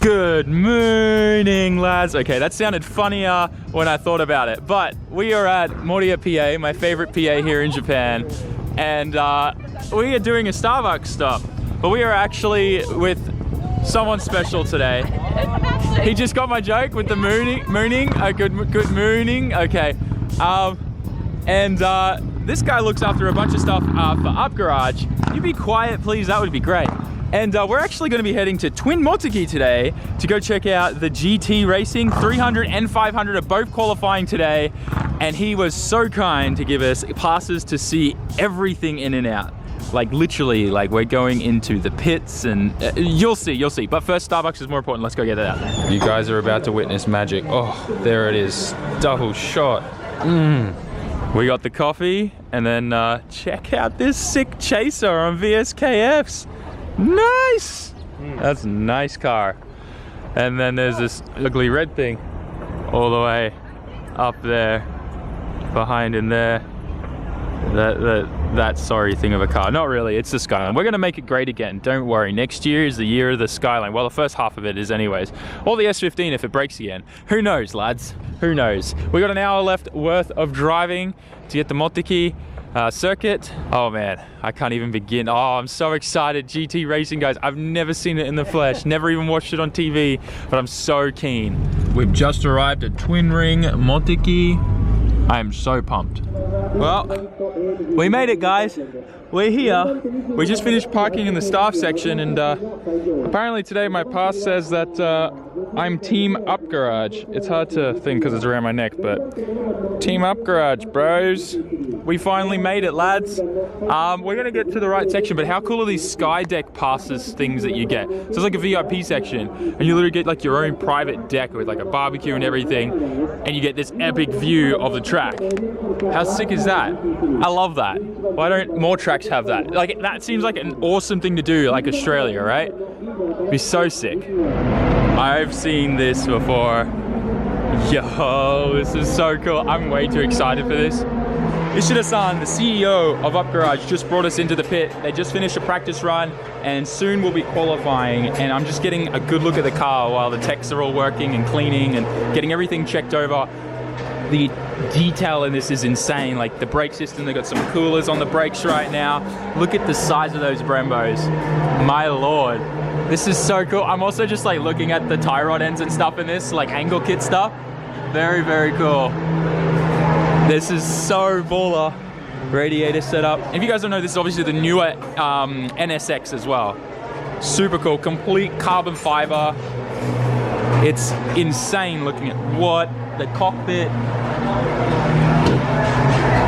Good morning, lads. Okay, that sounded funnier when I thought about it, but we are at Moriya PA, my favorite PA here in Japan, and we are doing a Starbucks stop, but we are actually with someone special today. He just got my joke with the mooning. Good mooning. Okay, this guy looks after a bunch of stuff for Up Garage. You be quiet, please. That would be great. And we're actually going to be heading to Twin Motegi today to go check out the GT racing. 300 and 500 are both qualifying today. And he was so kind to give us passes to see everything in and out. Like literally, like we're going into the pits and you'll see. But first, Starbucks is more important. Let's go get it out. You guys are about to witness magic. Oh, there it is. Double shot. We got the coffee and then check out this sick chaser on VSKFs. Nice! That's a nice car. And then there's this ugly red thing all the way up there, behind in there. That sorry thing of a car. Not really, it's the Skyline. We're gonna make it great again, don't worry. Next year is the year of the Skyline. Well, the first half of it is anyways. Or the S15 if it breaks again. Who knows, lads? Who knows? We got an hour left worth of driving to get the Motegi circuit. Oh man, I can't even begin. Oh, I'm so excited. GT racing, guys. I've never seen it in the flesh, never even watched it on TV, but I'm so keen. We've just arrived at Twin Ring Motegi. I am so pumped. Well, we made it, guys. We're here. We just finished parking in the staff section, and apparently today my pass says that I'm Team Up Garage. It's hard to think because it's around my neck, but Team Up Garage, bros. We finally made it, lads. We're gonna get to the right section, but how cool are these sky deck passes things that you get? So it's like a VIP section, and you literally get like your own private deck with like a barbecue and everything, and you get this epic view of the track. How sick is that? I love that. Why don't more tracks have that? Like, that seems like an awesome thing to do, like Australia, right? It'd be so sick. I've seen this before. Yo, this is so cool. I'm way too excited for this. Ishida-san, the CEO of Up Garage, just brought us into the pit. They just finished a practice run and soon we'll be qualifying, and I'm just getting a good look at the car while the techs are all working and cleaning and getting everything checked over. The detail in this is insane. Like the brake system, they've got some coolers on the brakes right now. Look at the size of those Brembos. My lord. This is so cool. I'm also just like looking at the tie rod ends and stuff in this, like angle kit stuff. Very, very cool. This is so baller. Radiator setup. If you guys don't know, this is obviously the newer NSX as well. Super cool, complete carbon fiber. It's insane looking at what the cockpit.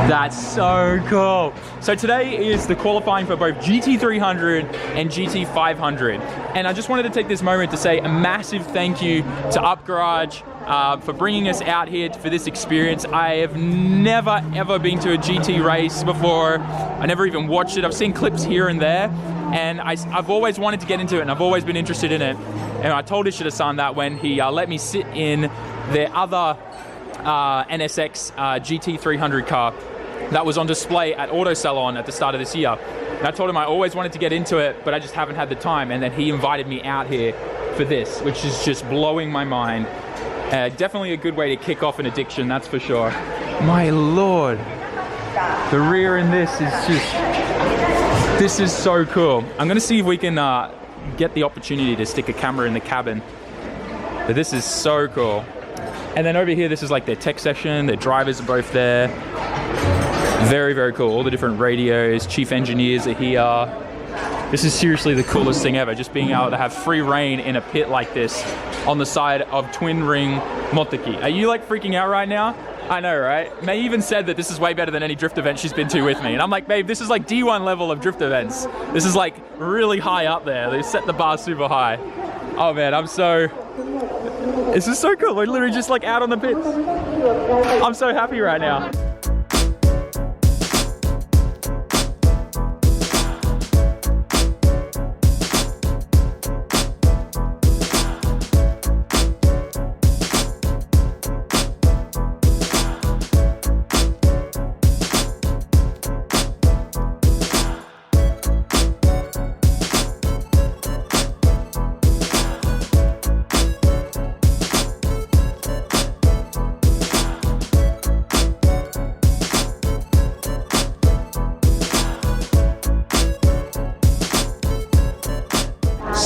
That's so cool. So today is the qualifying for both GT300 and GT500. And I just wanted to take this moment to say a massive thank you to Up Garage for bringing us out here for this experience. I have never ever been to a GT race before. I never even watched it. I've seen clips here and there, and I've always wanted to get into it, and I've always been interested in it. And I told Ishida-san that when he let me sit in their other NSX GT300 car that was on display at Auto Salon at the start of this year. And I told him I always wanted to get into it, but I just haven't had the time. And then he invited me out here for this, which is just blowing my mind. Definitely a good way to kick off an addiction, that's for sure. My lord. The rear in this is just... This is so cool. I'm going to see if we can get the opportunity to stick a camera in the cabin. But this is so cool. And then over here, this is like their tech section. Their drivers are both there. Very, very cool. All the different radios, chief engineers are here. This is seriously the coolest thing ever, just being able to have free reign in a pit like this on the side of Twin Ring Motegi. Are you like freaking out right now? I know, right? May even said that this is way better than any drift event she's been to with me. And I'm like, babe, this is like D1 level of drift events. This is like really high up there. They set the bar super high. Oh man, this is so cool. We're literally just like out on the pits. I'm so happy right now.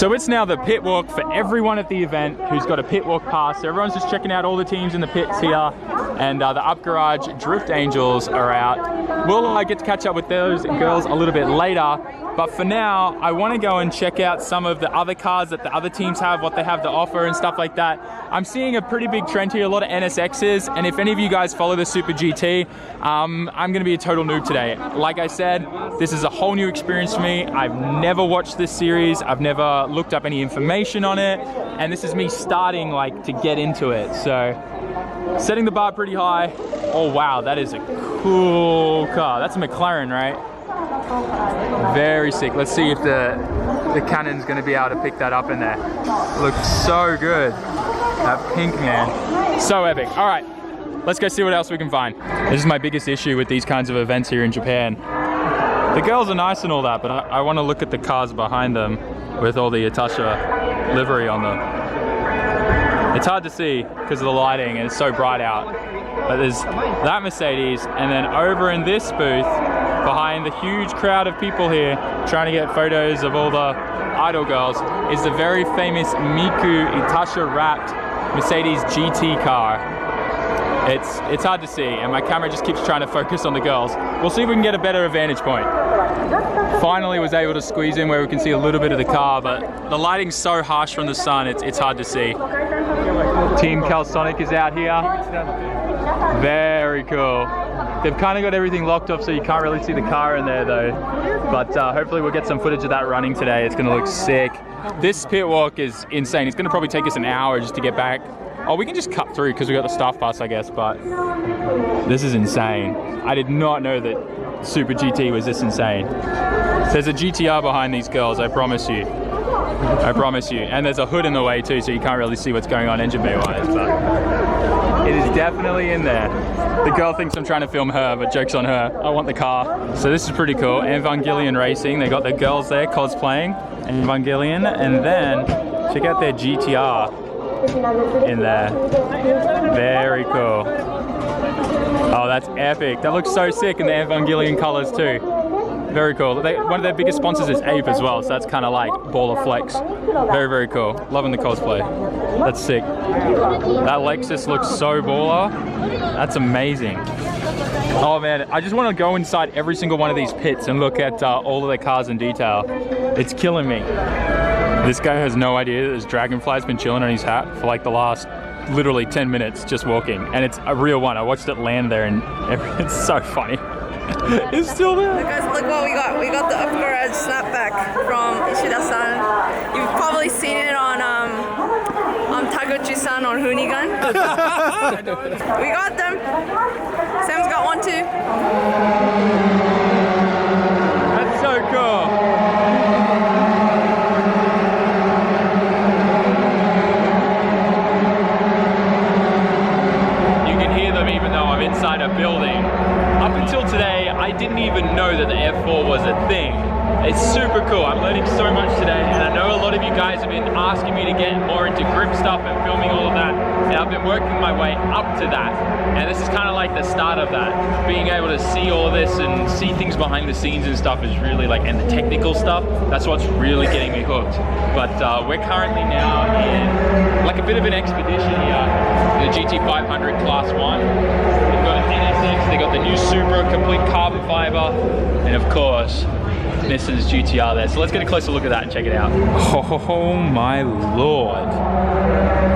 So it's now the pit walk for everyone at the event who's got a pit walk pass. So everyone's just checking out all the teams in the pits here, and the Up Garage Drift Angels are out. We'll get to catch up with those girls a little bit later, but for now, I want to go and check out some of the other cars that the other teams have, what they have to offer and stuff like that. I'm seeing a pretty big trend here, a lot of NSXs, and if any of you guys follow the Super GT, I'm going to be a total noob today. Like I said, this is a whole new experience for me. I've never watched this series, I've never looked up any information on it, and this is me starting like to get into it. So setting the bar pretty high. Oh wow, that is a cool car. That's a McLaren, right? Very sick. Let's see if the Cannon's gonna be able to pick that up in there. Looks so good. That pink, man, so epic. All right, let's go see what else we can find. This is my biggest issue with these kinds of events here in Japan. The girls are nice and all that, but I want to look at the cars behind them with all the Itasha livery on them. It's hard to see because of the lighting and it's so bright out. But there's that Mercedes, and then over in this booth, behind the huge crowd of people here trying to get photos of all the idol girls, is the very famous Miku Itasha wrapped Mercedes GT car. It's hard to see, and my camera just keeps trying to focus on the girls. We'll see if we can get a better vantage point. Finally was able to squeeze in where we can see a little bit of the car, but the lighting's so harsh from the sun, it's hard to see. Team Calsonic is out here. Very cool. They've kind of got everything locked off so you can't really see the car in there though. But hopefully we'll get some footage of that running today. It's gonna look sick. This pit walk is insane. It's gonna probably take us an hour just to get back. Oh, we can just cut through because we got the staff pass, I guess, but this is insane. I did not know that Super GT was this insane. There's a GTR behind these girls, I promise you. I promise you. And there's a hood in the way too, so you can't really see what's going on engine bay wise, but it is definitely in there. The girl thinks I'm trying to film her, but joke's on her. I want the car. So this is pretty cool. Evangelion Racing. They got the girls there cosplaying Evangelion, and then check out their GTR in there. Very cool. Oh, that's epic. That looks so sick in the Evangelion colors too. Very cool. One of their biggest sponsors is Ape as well, so that's kind of like baller flex. Very, very cool. Loving the cosplay. That's sick. That Lexus looks so baller. That's amazing. Oh man, I just want to go inside every single one of these pits and look at all of their cars in detail. It's killing me. This guy has no idea that this dragonfly's been chilling on his hat for like the last literally 10 minutes just walking, and it's a real one. I watched it land there and it's so funny. It's still there. Guys, look what we got. We got the Up Garage snapback from Ishida-san. You've probably seen it on Taguchi-san or Hoonigan. We got them. Sam's got one too. That's so cool. Even though I'm inside a building. Up until today, I didn't even know that the F4 was a thing. It's super cool. I'm learning so much today, and I know a lot of you guys have been asking me to get more into grip stuff and filming all of that, and I've been working my way up to that. And this is kind of like the start of that. Being able to see all of this and see things behind the scenes and stuff is really like, and the technical stuff, that's what's really getting me hooked. But we're currently now in like a bit of an expedition here. The GT500 Class 1. They've got an NSX, they got the new Supra, complete carbon fiber, and of course, Nissan's GTR there. So let's get a closer look at that and check it out. Oh my lord.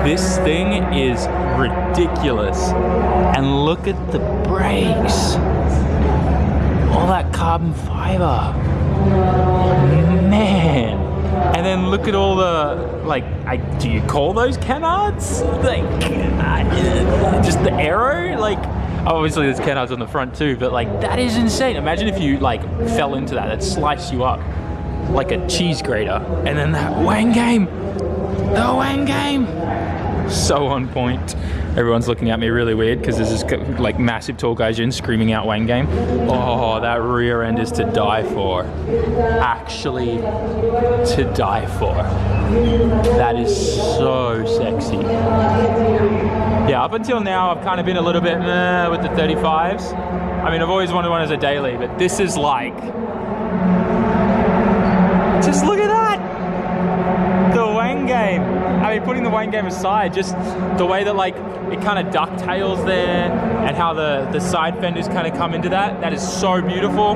This thing is ridiculous. And look at the brakes. All that carbon fiber. Man. And then look at all the, like, do you call those canards? Like, just the aero? Like, obviously there's canards on the front too, but like, that is insane. Imagine if you like fell into that, that'd slice you up like a cheese grater. And then that Wang game, the Wang game. So on point. Everyone's looking at me really weird because there's this like massive tall gaijin screaming out Wang game. Oh, that rear end is to die for. Actually, to die for. That is so sexy. Yeah, up until now, I've kind of been a little bit meh with the 35s. I mean, I've always wanted one as a daily, but this is like, just look at that. game, I mean, putting the weighing game aside, just the way that like it kind of ducktails there and how the side fenders kind of come into that is so beautiful.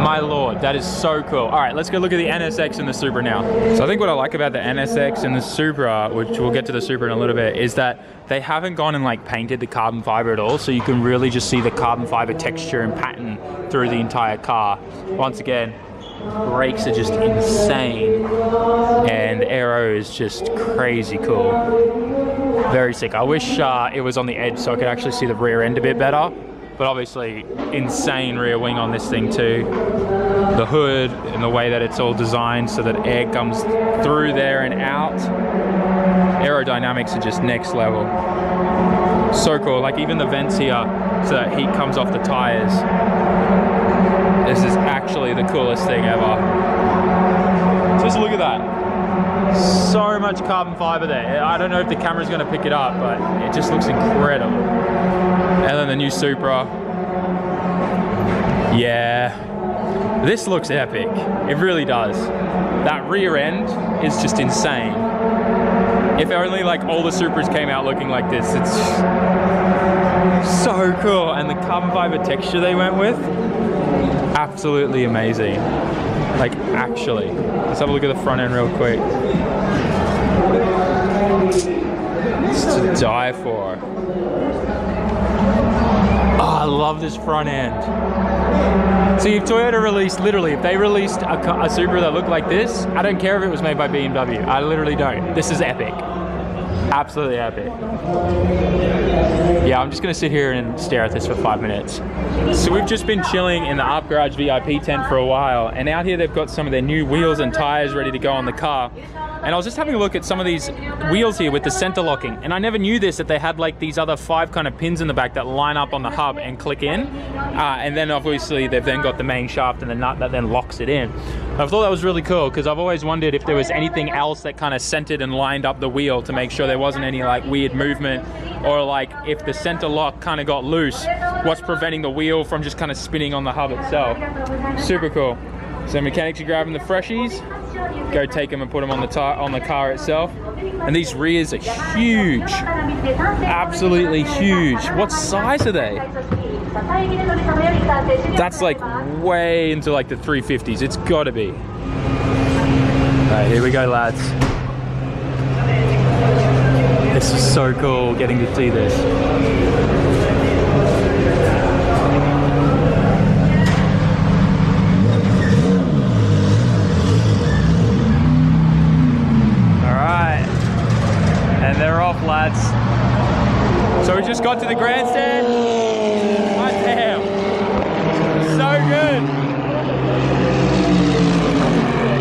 My lord, that is so cool. All right, let's go look at the NSX and the Supra now. So I think what I like about the NSX and the Supra, which we'll get to the Supra in a little bit, is that they haven't gone and like painted the carbon fiber at all, so you can really just see the carbon fiber texture and pattern through the entire car. Once again, brakes are just insane, and the aero is just crazy cool. Very sick. I wish it was on the edge so I could actually see the rear end a bit better. But obviously, insane rear wing on this thing too. The hood and the way that it's all designed so that air comes through there and out. Aerodynamics are just next level. So cool. Like even the vents here, so that heat comes off the tires. This is actually the coolest thing ever. Just look at that. So much carbon fiber there. I don't know if the camera's going to pick it up, but it just looks incredible. And then the new Supra. Yeah, this looks epic. It really does. That rear end is just insane. If only like all the Supras came out looking like this. It's so cool. And the carbon fiber texture they went with, absolutely amazing. Like actually. Let's have a look at the front end real quick. It's to die for. Oh, I love this front end. See, if Toyota released, literally, if they released a Supra that looked like this, I don't care if it was made by BMW. I literally don't. This is epic. Absolutely epic. Yeah, I'm just gonna sit here and stare at this for 5 minutes. So we've just been chilling in the Up Garage VIP tent for a while, and out here they've got some of their new wheels and tires ready to go on the car. And I was just having a look at some of these wheels here with the center locking, and I never knew this, that they had like these other 5 kind of pins in the back that line up on the hub and click in. And then obviously they've then got the main shaft and the nut that then locks it in. I thought that was really cool because I've always wondered if there was anything else that kind of centered and lined up the wheel to make sure there wasn't any like weird movement, or like if the center lock kind of got loose, what's preventing the wheel from just kind of spinning on the hub itself. Super cool. So mechanics are grabbing the freshies, go take them and put them on the car itself. And these rears are huge, absolutely huge. What size are they? That's like way into like the 350s. It's gotta be. All right, here we go, lads. This is so cool getting to see this. And they're off, lads. So we just got to the grandstand. Hot damn. So good.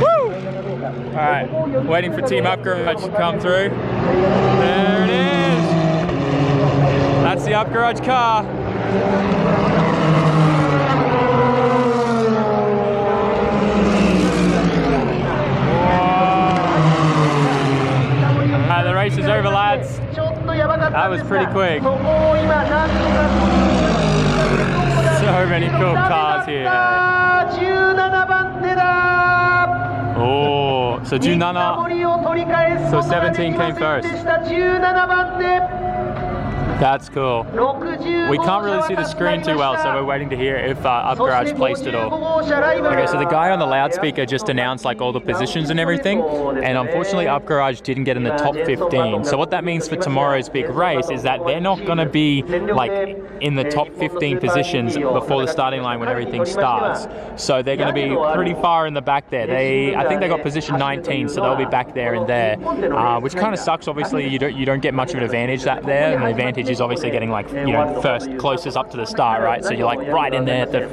Woo! Alright, waiting for Team Up Garage to come through. There it is. That's the Up Garage car. The race is over, lads. That was pretty quick. So many cool cars here. Oh, so 17, so 17 came first. That's cool. We can't really see the screen too well, so we're waiting to hear if Up Garage placed it all. Okay, so the guy on the loudspeaker just announced like all the positions and everything, and unfortunately Up Garage didn't get in the top 15. So what that means for tomorrow's big race is that they're not going to be like in the top 15 positions before the starting line when everything starts. So they're going to be pretty far in the back there. I think they got position 19, so they'll be back there and there, which kind of sucks. Obviously, you don't get much of an advantage there, and the advantage is obviously getting like, you know, first closest up to the start, right? So you're like right in there at the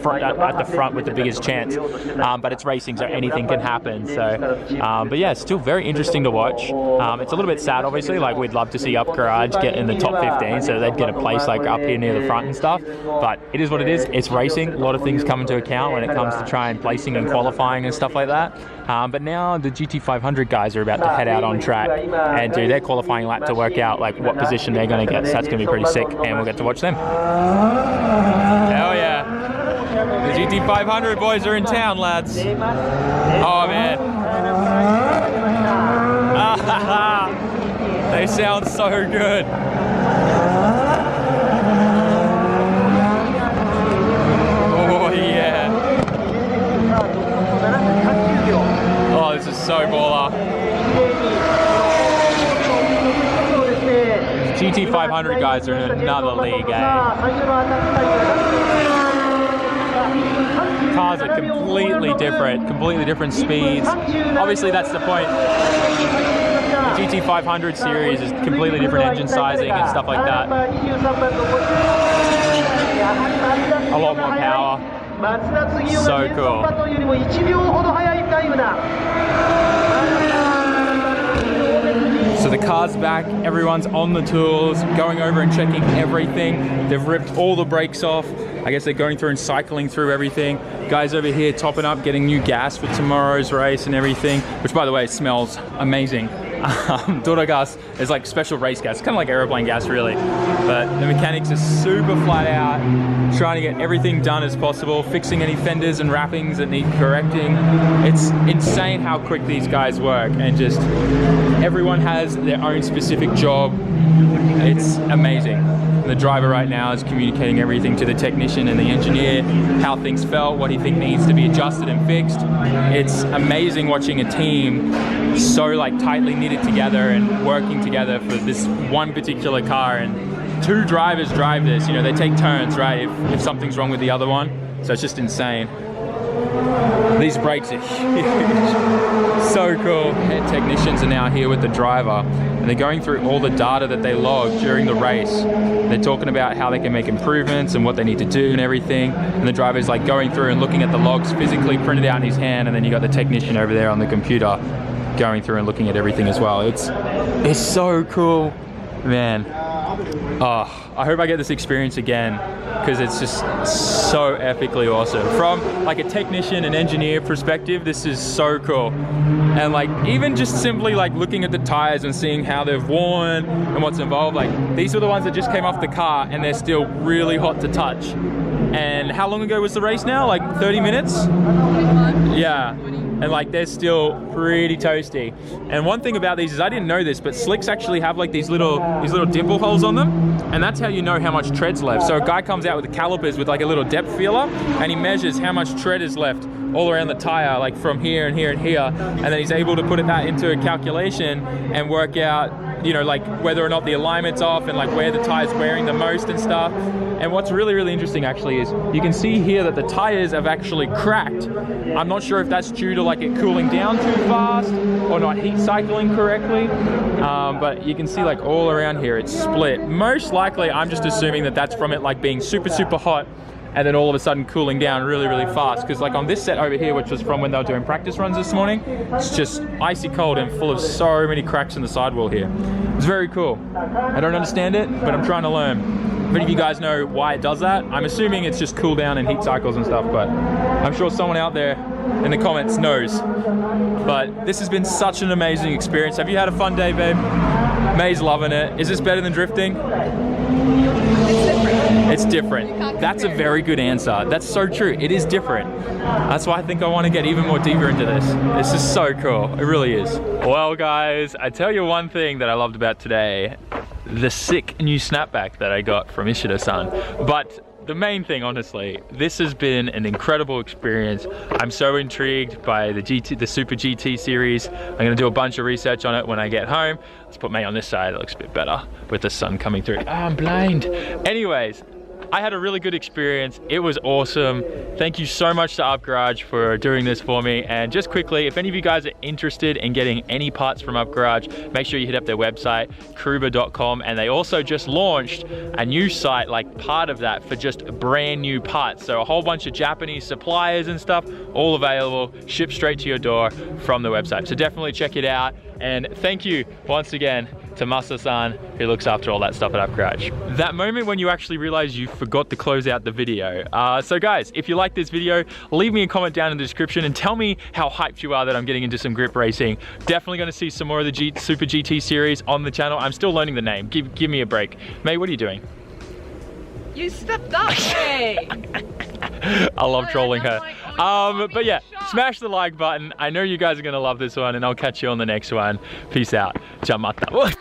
front with the biggest chance. But it's racing, so anything can happen. So, but yeah, it's still very interesting to watch. It's a little bit sad, obviously. Like we'd love to see Up Garage get in the top 15, so they'd get a place like up here near the front and stuff. But it is what it is. It's racing. A lot of things come into account when it comes to trying placing and qualifying and stuff like that. But now the GT500 guys are about to head out on track and do their qualifying lap to work out like what position they're going to get. So that's going to be pretty sick, and we'll get to watch them. Hell yeah. The GT500 boys are in town, lads. Oh man. They sound so good. Oh yeah. Oh, this is so baller. GT500 guys are in another league, eh? Cars are completely different speeds. Obviously that's the point. The GT500 series is completely different engine sizing and stuff like that. A lot more power. So cool. So the car's back, everyone's on the tools, going over and checking everything. They've ripped all the brakes off. I guess they're going through and cycling through everything. Guys over here topping up, getting new gas for tomorrow's race and everything, which by the way smells amazing. Doro gas is like special race gas, kind of like aeroplane gas really. But the mechanics are super flat out, trying to get everything done as possible, fixing any fenders and wrappings that need correcting. It's insane how quick these guys work, and just everyone has their own specific job. It's amazing. The driver right now is communicating everything to the technician and the engineer, how things felt, what he thinks needs to be adjusted and fixed. It's amazing watching a team so like tightly knitted together and working together for this one particular car, and 2 drivers drive this, you know, they take turns, right, if something's wrong with the other one. So it's just insane. These brakes are huge. So cool. Head technicians are now here with the driver, and they're going through all the data that they logged during the race. They're talking about how they can make improvements and what they need to do and everything. And the driver's like going through and looking at the logs physically printed out in his hand, and then you got the technician over there on the computer going through and looking at everything as well. It's so cool, man. Oh, I hope I get this experience again, because it's just so epically awesome. From like a technician and engineer perspective, this is so cool. And like even just simply like looking at the tires and seeing how they've worn and what's involved, like these are the ones that just came off the car and they're still really hot to touch. And how long ago was the race now? Like 30 minutes? Yeah. And like they're still pretty toasty. And one thing about these is, I didn't know this, but slicks actually have like these little dimple holes on them, and that's how you know how much tread's left. So a guy comes out with the calipers with like a little depth feeler, and he measures how much tread is left all around the tire, like from here and here and here, and then he's able to put that into a calculation and work out, you know, like whether or not the alignment's off and like where the tire's wearing the most and stuff. And what's really, really interesting actually is you can see here that the tires have actually cracked. I'm not sure if that's due to like it cooling down too fast or not heat cycling correctly, but you can see like all around here it's split. Most likely I'm just assuming that that's from it like being super, super hot and then all of a sudden cooling down really, really fast. Because like on this set over here, which was from when they were doing practice runs this morning, it's just icy cold and full of so many cracks in the sidewall here. It's very cool. I don't understand it, but I'm trying to learn. If any of you guys know why it does that, I'm assuming it's just cool down and heat cycles and stuff, but I'm sure someone out there in the comments knows. But this has been such an amazing experience. Have you had a fun day, babe? May's loving it. Is this better than drifting? It's different. That's a very good answer. That's so true. It is different. That's why I think I want to get even more deeper into this. This is so cool. It really is. Well, guys, I tell you one thing that I loved about today. The sick new snapback that I got from Ishida-san. But the main thing, honestly, this has been an incredible experience. I'm so intrigued by the Super GT series. I'm gonna do a bunch of research on it when I get home. Let's put May on this side, it looks a bit better with the sun coming through. Oh, I'm blind. Anyways, I had a really good experience. It was awesome. Thank you so much to Up Garage for doing this for me. And just quickly, if any of you guys are interested in getting any parts from Up Garage, make sure you hit up their website, kruba.com. And they also just launched a new site, like part of that, for just brand new parts. So a whole bunch of Japanese suppliers and stuff, all available, shipped straight to your door from the website. So definitely check it out. And thank you once again to Masa-san, who looks after all that stuff at Up Garage. That moment when you actually realize you forgot to close out the video. So guys, if you like this video, leave me a comment down in the description and tell me how hyped you are that I'm getting into some grip racing. Definitely gonna see some more of the Super GT series on the channel. I'm still learning the name. Give me a break. May, what are you doing? You stepped up. Hey. I love trolling her. But yeah, smash the like button. I know you guys are gonna love this one, and I'll catch you on the next one. Peace out. Ciao, mata.